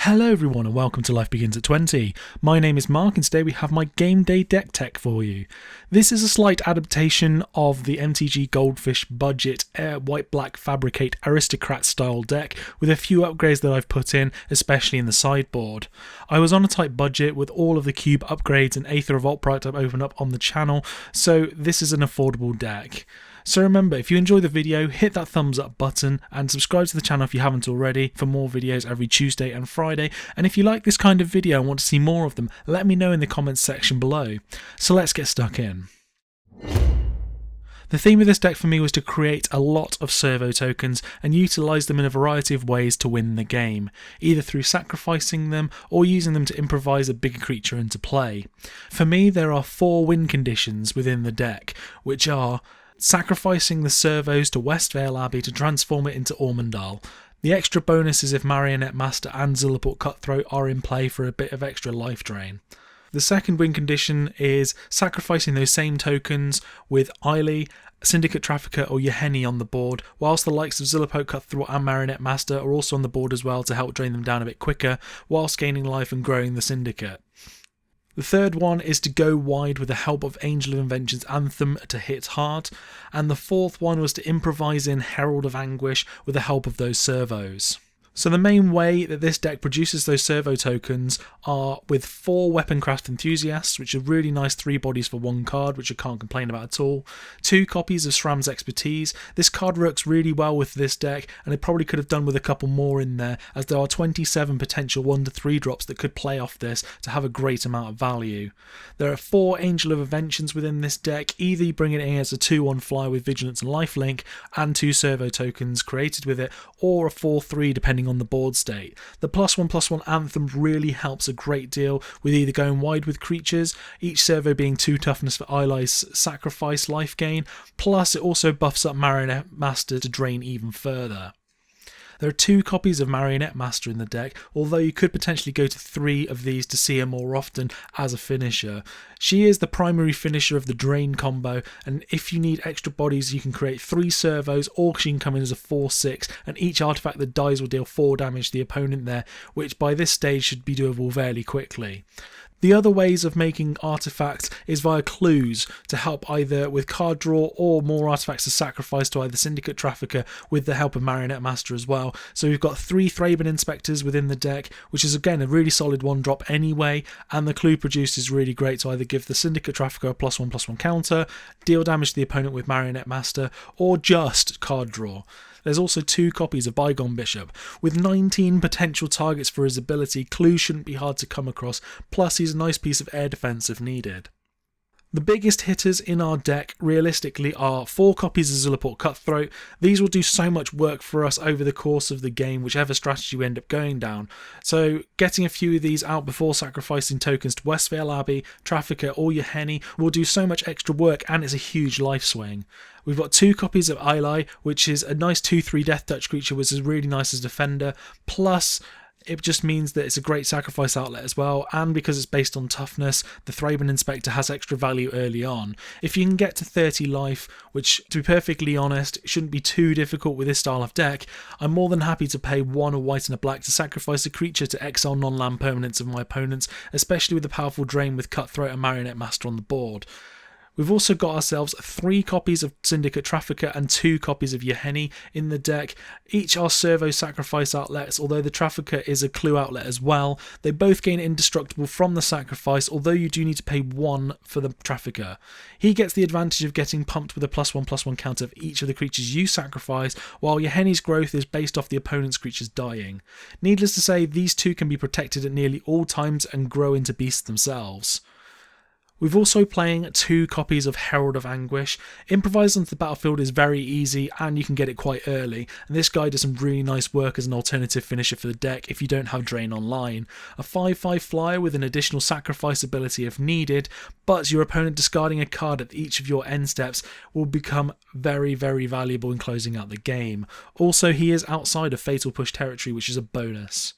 Hello everyone and welcome to Life Begins at 20. My name is Mark and today we have my game day deck tech for you. This is a slight adaptation of the MTG Goldfish budget white-black Fabricate Aristocrats style deck with a few upgrades that I've put in, especially in the sideboard. I was on a tight budget with all of the cube upgrades and Aether Revolt product I've opened up on the channel, so this is an affordable deck. So remember, if you enjoyed the video, hit that thumbs up button and subscribe to the channel if you haven't already for more videos every Tuesday and Friday. And if you like this kind of video and want to see more of them, let me know in the comments section below. So let's get stuck in. The theme of this deck for me was to create a lot of servo tokens and utilise them in a variety of ways to win the game, either through sacrificing them or using them to improvise a bigger creature into play. For me, there are 4 win conditions within the deck, which are sacrificing the servos to Westvale Abbey to transform it into Ormondal. The extra bonus is if Marionette Master and Zilliport Cutthroat are in play for a bit of extra life drain. The second win condition is sacrificing those same tokens with Eiley, Syndicate Trafficker or Yahenni on the board, whilst the likes of Zilliport Cutthroat and Marionette Master are also on the board as well to help drain them down a bit quicker, whilst gaining life and growing the Syndicate. The third one is to go wide with the help of Angel of Invention's Anthem to hit hard, and the fourth one was to improvise in Herald of Anguish with the help of those servos. So the main way that this deck produces those servo tokens are with 4 Weaponcraft Enthusiasts, which are really nice 3 bodies for 1 card, which I can't complain about at all. 2 copies of SRAM's Expertise. This card works really well with this deck, and it probably could have done with a couple more in there, as there are 27 potential 1-3 drops that could play off this to have a great amount of value. There are 4 Angel of Inventions within this deck, either you bring it in as a 2-1 flyer with Vigilance and Lifelink, and 2 servo tokens created with it, or a 4-3 depending on the board state. The +1/+1 Anthem really helps a great deal with either going wide with creatures, each servo being 2 toughness for Eiley's sacrifice life gain, plus it also buffs up Marionette Master to drain even further. There are 2 copies of Marionette Master in the deck, although you could potentially go to 3 of these to see her more often as a finisher. She is the primary finisher of the Drain combo, and if you need extra bodies you can create 3 servos, or she can come in as a 4/6, and each artifact that dies will deal 4 damage to the opponent there, which by this stage should be doable fairly quickly. The other ways of making artifacts is via clues to help either with card draw or more artifacts to sacrifice to either Syndicate Trafficker with the help of Marionette Master as well. So we've got 3 Thraben Inspectors within the deck, which is again a really solid 1-drop anyway, and the clue produced is really great to either give the Syndicate Trafficker a +1/+1 counter, deal damage to the opponent with Marionette Master, or just card draw. There's also 2 copies of Bygone Bishop. With 19 potential targets for his ability, Clue shouldn't be hard to come across, plus he's a nice piece of air defense if needed. The biggest hitters in our deck realistically are 4 copies of Zilliport Cutthroat. These will do so much work for us over the course of the game, whichever strategy we end up going down. So getting a few of these out before sacrificing tokens to Westvale Abbey, Trafficker or Yahenni will do so much extra work, and it's a huge life swing. We've got 2 copies of Eiley, which is a nice 2/3 death touch creature, which is really nice as defender, plus it just means that it's a great sacrifice outlet as well, and because it's based on toughness, the Thraben Inspector has extra value early on. If you can get to 30 life, which to be perfectly honest shouldn't be too difficult with this style of deck, I'm more than happy to pay 1 a white and a black to sacrifice a creature to exile non-land permanents of my opponents, especially with the powerful drain with Cutthroat and Marionette Master on the board. We've also got ourselves 3 copies of Syndicate Trafficker and 2 copies of Yahenni in the deck. Each are servo sacrifice outlets, although the Trafficker is a clue outlet as well. They both gain indestructible from the sacrifice, although you do need to pay 1 for the Trafficker. He gets the advantage of getting pumped with a +1/+1 counter of each of the creatures you sacrifice, while Yahenni's growth is based off the opponent's creatures dying. Needless to say, these 2 can be protected at nearly all times and grow into beasts themselves. We've also playing 2 copies of Herald of Anguish. Improvising onto the battlefield is very easy and you can get it quite early, and this guy does some really nice work as an alternative finisher for the deck if you don't have Drain online. A 5/5 flyer with an additional sacrifice ability if needed, but your opponent discarding a card at each of your end steps will become very valuable in closing out the game. Also, he is outside of Fatal Push territory, which is a bonus.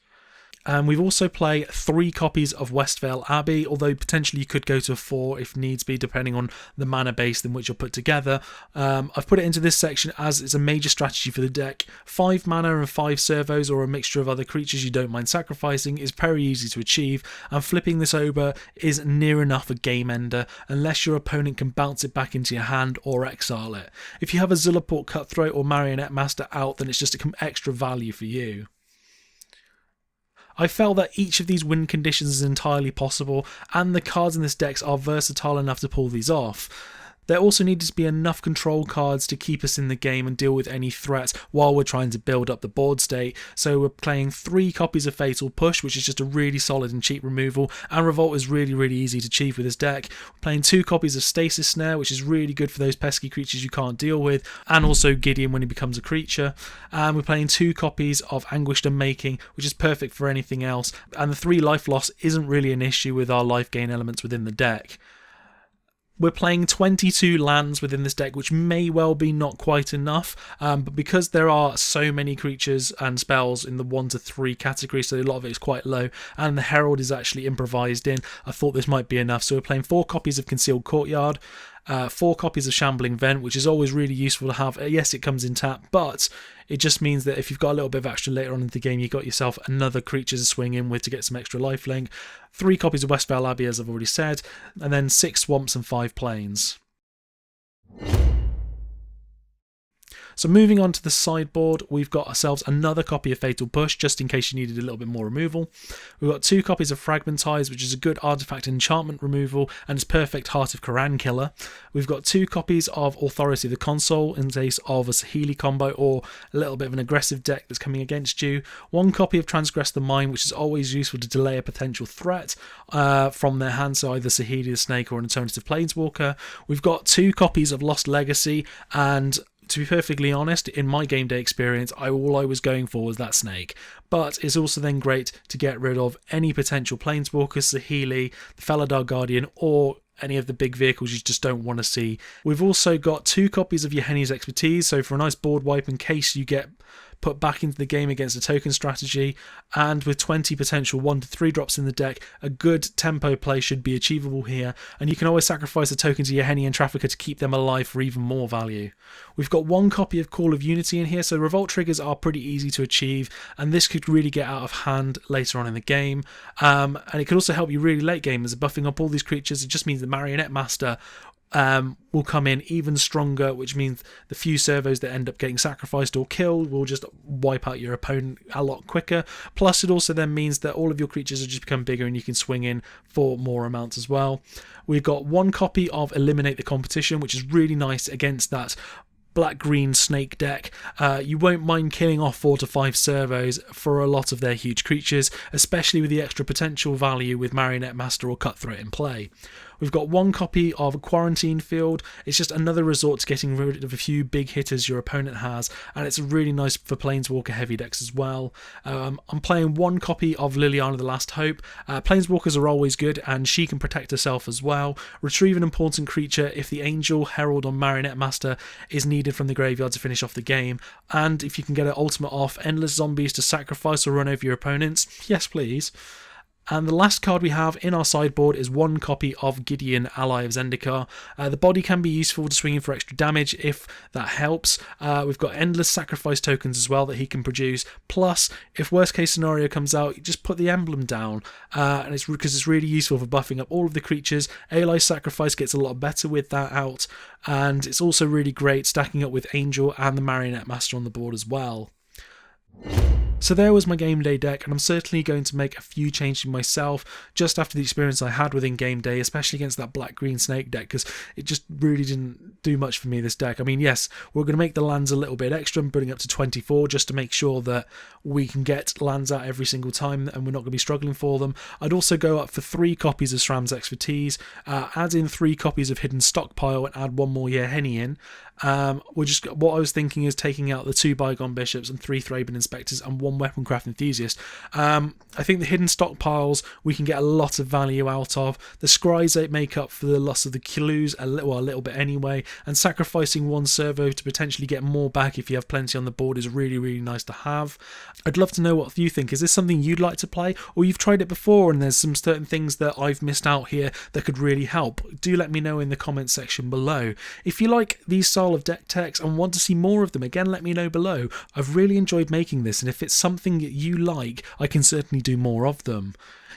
And we've also played 3 copies of Westvale Abbey, although potentially you could go to 4 if needs be, depending on the mana base in which you'll put together. I've put it into this section as it's a major strategy for the deck. 5 mana and 5 servos, or a mixture of other creatures you don't mind sacrificing, is very easy to achieve, and flipping this over is near enough a game ender, unless your opponent can bounce it back into your hand or exile it. If you have a Zilliport Cutthroat or Marionette Master out, then it's just extra value for you. I felt that each of these win conditions is entirely possible, and the cards in this deck are versatile enough to pull these off. There also needed to be enough control cards to keep us in the game and deal with any threats while we're trying to build up the board state. So we're playing 3 copies of Fatal Push, which is just a really solid and cheap removal, and Revolt is really easy to achieve with this deck. We're playing 2 copies of Stasis Snare, which is really good for those pesky creatures you can't deal with, and also Gideon when he becomes a creature. And we're playing 2 copies of Anguished Unmaking, which is perfect for anything else, and the 3 life loss isn't really an issue with our life gain elements within the deck. We're playing 22 lands within this deck, which may well be not quite enough, but because there are so many creatures and spells in the 1 to 3 category, so a lot of it is quite low, and the Herald is actually improvised in, I thought this might be enough. So we're playing 4 copies of Concealed Courtyard, 4 copies of Shambling Vent, which is always really useful to have. Yes, it comes in tap, but it just means that if you've got a little bit of extra later on in the game, you've got yourself another creature to swing in with to get some extra lifelink. 3 copies of Westvale Abbey, as I've already said, and then 6 Swamps and 5 Plains. So moving on to the sideboard, we've got ourselves another copy of Fatal Push, just in case you needed a little bit more removal. We've got 2 copies of Fragmentize, which is a good artifact and enchantment removal, and it's perfect Heart of Koran killer. We've got 2 copies of Authority of the Console, in case of a Sahili combo or a little bit of an aggressive deck that's coming against you. 1 copy of Transgress the Mind, which is always useful to delay a potential threat from their hand, so either Sahili the Snake or an alternative Planeswalker. We've got 2 copies of Lost Legacy, and to be perfectly honest, in my game day experience, all I was going for was that snake. But it's also then great to get rid of any potential Planeswalkers, Sahili, the Felidar Guardian, or any of the big vehicles you just don't want to see. We've also got 2 copies of Yeheni's Expertise, so for a nice board wipe in case you get put back into the game against a token strategy, and with 20 potential 1 to 3 drops in the deck, a good tempo play should be achievable here, and you can always sacrifice a token to Yeheni and Trafficker to keep them alive for even more value. We've got 1 copy of Call of Unity in here, so revolt triggers are pretty easy to achieve, and this could really get out of hand later on in the game, and it could also help you really late game as buffing up all these creatures. It just means the Marionette Master will come in even stronger, which means the few servos that end up getting sacrificed or killed will just wipe out your opponent a lot quicker. Plus, it also then means that all of your creatures have just become bigger and you can swing in for more amounts as well. We've got 1 copy of Eliminate the Competition, which is really nice against that black-green snake deck. You won't mind killing off 4 to 5 servos for a lot of their huge creatures, especially with the extra potential value with Marionette Master or Cutthroat in play. We've got 1 copy of a Quarantine Field. It's just another resort to getting rid of a few big hitters your opponent has, and it's really nice for Planeswalker heavy decks as well. I'm playing 1 copy of Liliana the Last Hope. Planeswalkers are always good, and she can protect herself as well. Retrieve an important creature if the Angel, Herald or Marionette Master is needed from the graveyard to finish off the game, and if you can get an ultimate off, endless zombies to sacrifice or run over your opponents, yes please. And the last card we have in our sideboard is 1 copy of Gideon, Ally of Zendikar. The body can be useful to swing in for extra damage if that helps. We've got endless sacrifice tokens as well that he can produce. Plus, if worst case scenario comes out, you just put the emblem down. And it's because it's really useful for buffing up all of the creatures. Ally Sacrifice gets a lot better with that out. And it's also really great stacking up with Angel and the Marionette Master on the board as well. So there was my game day deck, and I'm certainly going to make a few changes myself just after the experience I had within game day, especially against that black-green snake deck, because it just really didn't do much for me, this deck. I mean, yes, we're going to make the lands a little bit extra and putting up to 24 just to make sure that we can get lands out every single time and we're not going to be struggling for them. I'd also go up for 3 copies of Shram's Expertise, add in 3 copies of Hidden Stockpile and add 1 more Yeheni in. What I was thinking is taking out the 2 Bygone Bishops and 3 Thraben Inspectors and 1 on Weaponcraft Enthusiast. I think the hidden stockpiles we can get a lot of value out of. The scries make up for the loss of the clues a little bit anyway, and sacrificing one servo to potentially get more back if you have plenty on the board is really nice to have. I'd love to know what you think. Is this something you'd like to play, or you've tried it before and there's some certain things that I've missed out here that could really help? Do let me know in the comments section below. If you like these style of deck techs and want to see more of them, again, let me know below. I've really enjoyed making this, and if it's something that you like, I can certainly do more of them.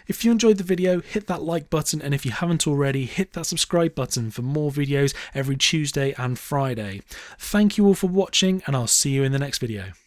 If you enjoyed the video, hit that like button, and if you haven't already, hit that subscribe button for more videos every Tuesday and Friday. Thank you all for watching, and I'll see you in the next video.